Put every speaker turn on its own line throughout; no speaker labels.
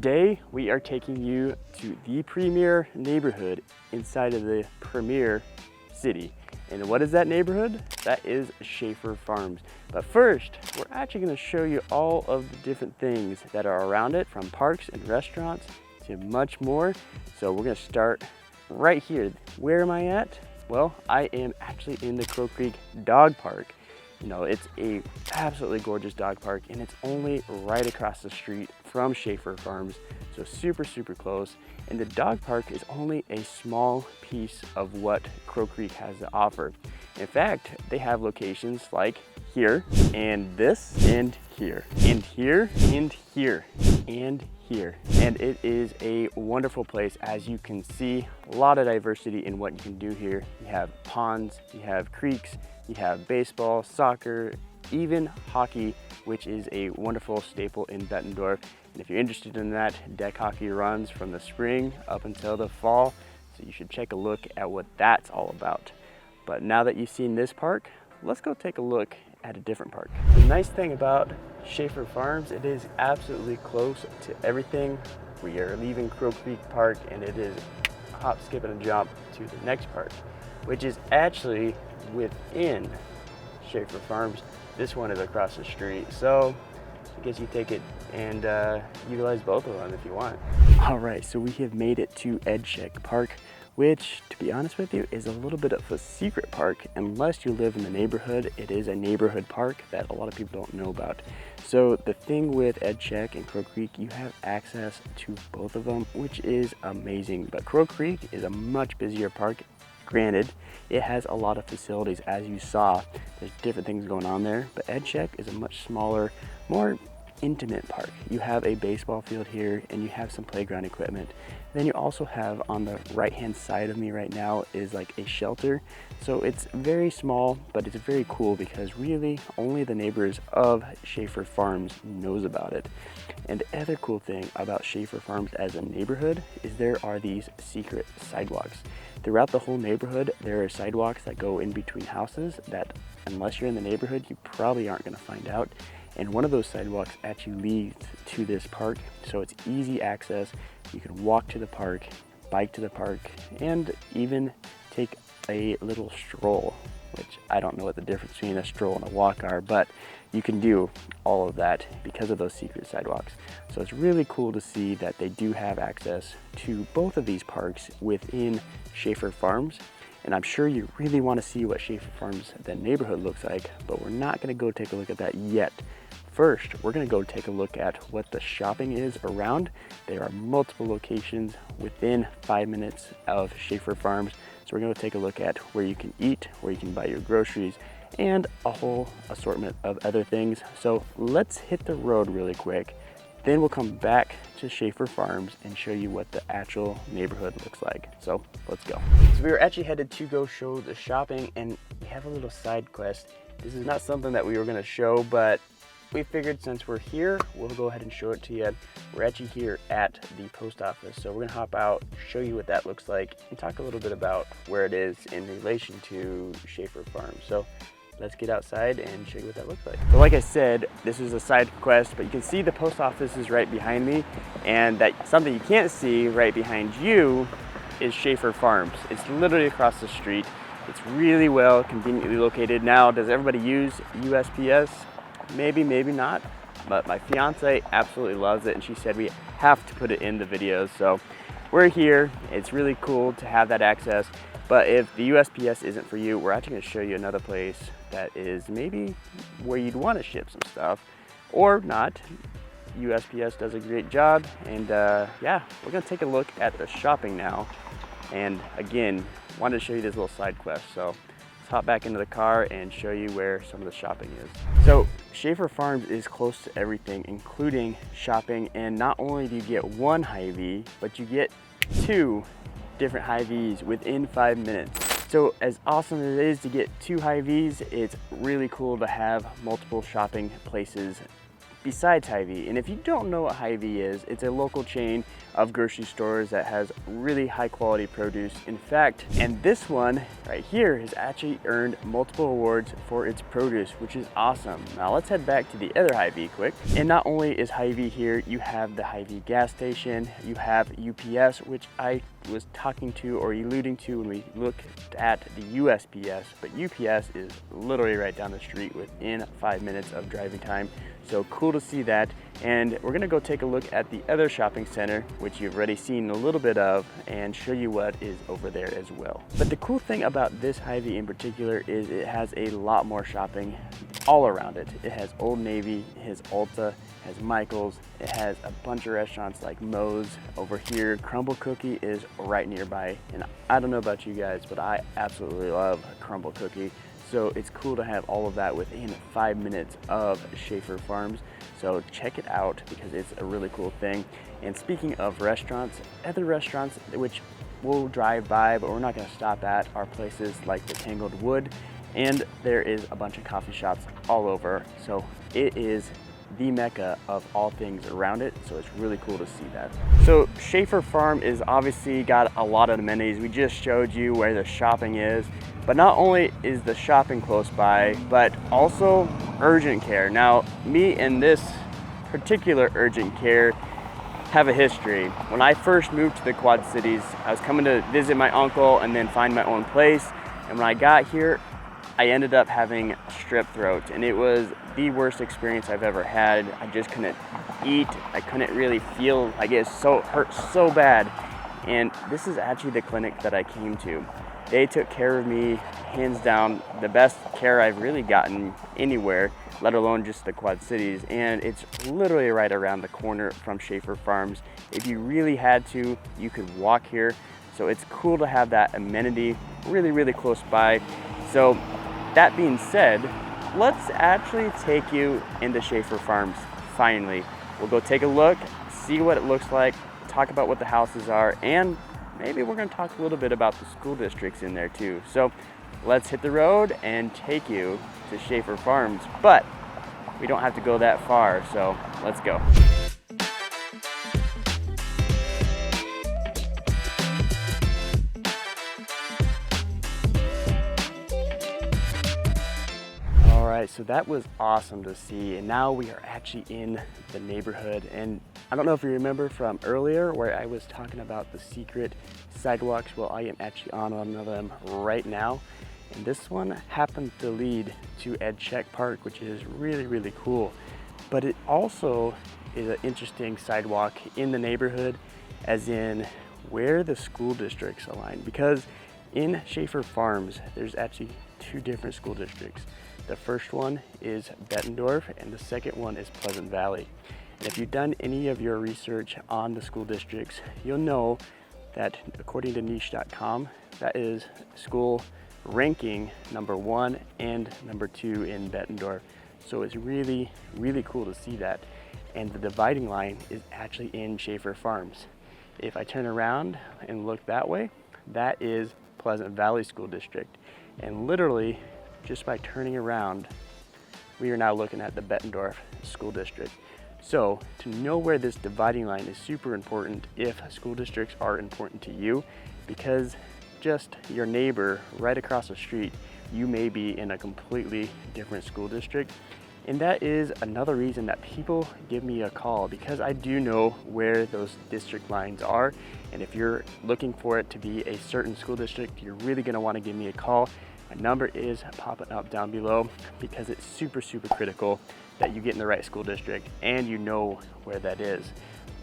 Today, we are taking you to the premier neighborhood inside of the premier city. And what is that neighborhood? That is Schaffer Farms. But first, we're actually gonna show you all of the different things that are around it, from parks and restaurants to much more. So we're gonna start right here. Where am I at? Well, I am actually in the Crow Creek Dog Park. You know, it's a absolutely gorgeous dog park, and it's only right across the street from Schaffer Farms, so super, super close. And the dog park is only a small piece of what Crow Creek has to offer. In fact, they have locations like here, and this, and here, and here, and here, and here. And it is a wonderful place. As you can see, a lot of diversity in what you can do here. You have ponds, you have creeks, you have baseball, soccer, even hockey, which is a wonderful staple in Bettendorf. And if you're interested in that, deck hockey runs from the spring up until the fall. So you should take a look at what that's all about. But now that you've seen this park, let's go take a look at a different park. The nice thing about Schaffer Farms, it is absolutely close to everything. We are leaving Crow Creek Park, and it is a hop, skip, and a jump to the next park, which is actually within Schaffer Farms. This one is across the street, so I guess you take it and utilize both of them if you want. All right, so we have made it to Edcheck Park, which, to be honest with you, is a little bit of a secret park. Unless you live in the neighborhood, it is a neighborhood park that a lot of people don't know about. So the thing with Edcheck and Crow Creek, you have access to both of them, which is amazing. But Crow Creek is a much busier park. Granted, it has a lot of facilities, as you saw. There's different things going on there, but Edcheck is a much smaller, more intimate park. You have a baseball field here, and you have some playground equipment. Then you also have, on the right hand side of me right now, is like a shelter. So it's very small, but it's very cool because really only the neighbors of Schaffer Farms knows about it. And the other cool thing about Schaffer Farms as a neighborhood is there are these secret sidewalks. Throughout the whole neighborhood, there are sidewalks that go in between houses that, unless you're in the neighborhood, you probably aren't gonna find out. And one of those sidewalks actually leads to this park, so it's easy access. You can walk to the park, bike to the park, and even take a little stroll, which I don't know what the difference between a stroll and a walk are, but you can do all of that because of those secret sidewalks. So it's really cool to see that they do have access to both of these parks within Schaffer Farms. And I'm sure you really want to see what Schaffer Farms, that neighborhood, looks like, but we're not going to go take a look at that yet. First, we're going to go take a look at what the shopping is around. There are multiple locations within 5 minutes of Schaffer Farms. So we're going to take a look at where you can eat, where you can buy your groceries, and a whole assortment of other things. So let's hit the road really quick. Then we'll come back to Schaffer Farms and show you what the actual neighborhood looks like. So let's go. So we were actually headed to go show the shopping, and we have a little side quest. This is not something that we were gonna show, but we figured since we're here, we'll go ahead and show it to you. We're actually here at the post office. So we're gonna hop out, show you what that looks like, and talk a little bit about where it is in relation to Schaffer Farms. So let's get outside and show you what that looks like. So like I said, this is a side quest, but you can see the post office is right behind me, and that something you can't see right behind you is Schaffer Farms. It's literally across the street. It's really well conveniently located. Now, does everybody use USPS? Maybe, maybe not, but my fiance absolutely loves it, and she said we have to put it in the videos. So we're here. It's really cool to have that access. But if the USPS isn't for you, we're actually gonna show you another place that is maybe where you'd wanna ship some stuff, or not. USPS does a great job, and yeah, we're gonna take a look at the shopping now. And again, wanted to show you this little side quest. So let's hop back into the car and show you where some of the shopping is. So Schaffer Farms is close to everything, including shopping. And not only do you get one Hy-Vee, but you get 2 different Hy-Vees within 5 minutes. So as awesome as it is to get 2 Hy-Vees, it's really cool to have multiple shopping places besides Hy-Vee. And if you don't know what Hy-Vee is, it's a local chain of grocery stores that has really high quality produce. In fact, and this one right here has actually earned multiple awards for its produce, which is awesome. Now let's head back to the other Hy-Vee quick. And not only is Hy-Vee here, you have the Hy-Vee gas station, you have UPS, which I was talking to or alluding to when we looked at the USPS, but UPS is literally right down the street within 5 minutes of driving time. So cool to see that. And we're gonna go take a look at the other shopping center, which you've already seen a little bit of, and show you what is over there as well. But the cool thing about this Hy-Vee in particular is it has a lot more shopping all around it. It has Old Navy, it has Ulta, it has Michael's, it has a bunch of restaurants like Moe's over here. Crumble Cookie is right nearby, and I don't know about you guys, but I absolutely love Crumble Cookie. So it's cool to have all of that within 5 minutes of Schaffer Farms. So check it out because it's a really cool thing. And speaking of restaurants, other restaurants which we'll drive by but we're not going to stop at are places like the Tangled Wood, and there is a bunch of coffee shops all over. So it is the mecca of all things around it, so it's really cool to see that. So Schaffer Farm is obviously got a lot of amenities. We just showed you where the shopping is, but not only is the shopping close by, but also urgent care. Now, me and this particular urgent care have a history. When I first moved to the Quad Cities, I was coming to visit my uncle and then find my own place, and when I got here, I ended up having strep throat, and it was the worst experience I've ever had. I just couldn't eat. I couldn't really feel, like it hurt so bad. And this is actually the clinic that I came to. They took care of me, hands down, the best care I've really gotten anywhere, let alone just the Quad Cities. And it's literally right around the corner from Schaffer Farms. If you really had to, you could walk here. So it's cool to have that amenity really, really close by. So that being said, let's actually take you into Schaffer Farms finally. We'll go take a look, see what it looks like, talk about what the houses are, and maybe we're gonna talk a little bit about the school districts in there too. So let's hit the road and take you to Schaffer Farms. But we don't have to go that far, so let's go. All right, so that was awesome to see, and now we are actually in the neighborhood. And I don't know if you remember from earlier where I was talking about the secret sidewalks. Well, I am actually on one of them right now, and this one happens to lead to Ed Check Park, which is really, really cool. But it also is an interesting sidewalk in the neighborhood, as in where the school districts align, because in Schaffer Farms, there's actually two different school districts. The first one is Bettendorf, and the second one is Pleasant Valley. And if you've done any of your research on the school districts, you'll know that according to niche.com, that is school ranking #1 and #2 in Bettendorf. So it's really, really cool to see that. And the dividing line is actually in Schaffer Farms. If I turn around and look that way, that is Pleasant Valley School District. And literally, just by turning around, we are now looking at the Bettendorf School District. So to know where this dividing line is super important if school districts are important to you, because just your neighbor right across the street, you may be in a completely different school district. And that is another reason that people give me a call, because I do know where those district lines are. And if you're looking for it to be a certain school district, you're really gonna wanna give me a call. My number is popping up down below, because it's super, super critical that you get in the right school district and you know where that is.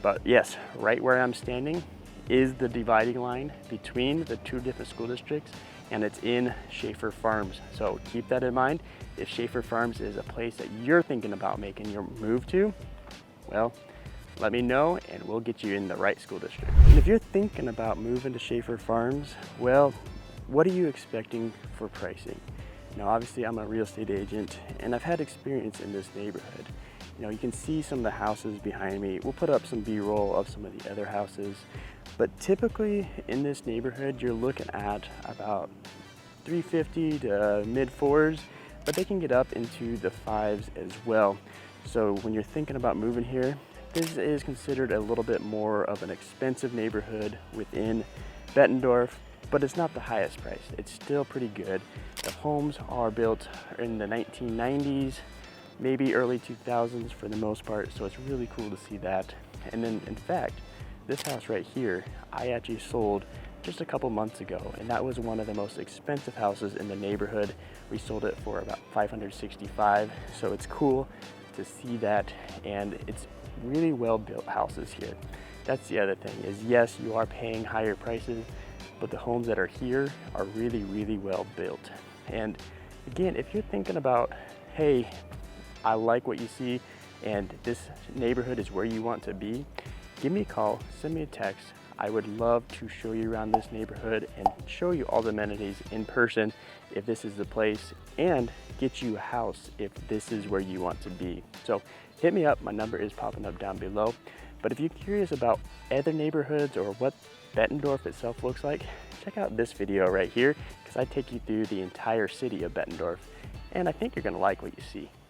But yes, right where I'm standing is the dividing line between the two different school districts, and it's in Schaffer Farms. So keep that in mind. If Schaffer Farms is a place that you're thinking about making your move to, well, let me know and we'll get you in the right school district. And if you're thinking about moving to Schaffer Farms, well, what are you expecting for pricing? Now, obviously I'm a real estate agent and I've had experience in this neighborhood. You know, you can see some of the houses behind me. We'll put up some B-roll of some of the other houses, but typically in this neighborhood, you're looking at about $350 to mid-4s, but they can get up into the 5s as well. So when you're thinking about moving here, this is considered a little bit more of an expensive neighborhood within Bettendorf, but it's not the highest price. It's still pretty good. The homes are built in the 1990s, maybe early 2000s for the most part, so it's really cool to see that. And then in fact, this house right here, I actually sold just a couple months ago, and that was one of the most expensive houses in the neighborhood. We sold it for about $565, so it's cool to see that, and it's really well built houses here. That's the other thing is, yes, you are paying higher prices, but the homes that are here are really, really well built. And again, if you're thinking about, hey, I like what you see and this neighborhood is where you want to be, give me a call, send me a text. I would love to show you around this neighborhood and show you all the amenities in person if this is the place, and get you a house if this is where you want to be. So hit me up, my number is popping up down below. But if you're curious about other neighborhoods or what Bettendorf itself looks like, check out this video right here, because I take you through the entire city of Bettendorf, and I think you're gonna like what you see.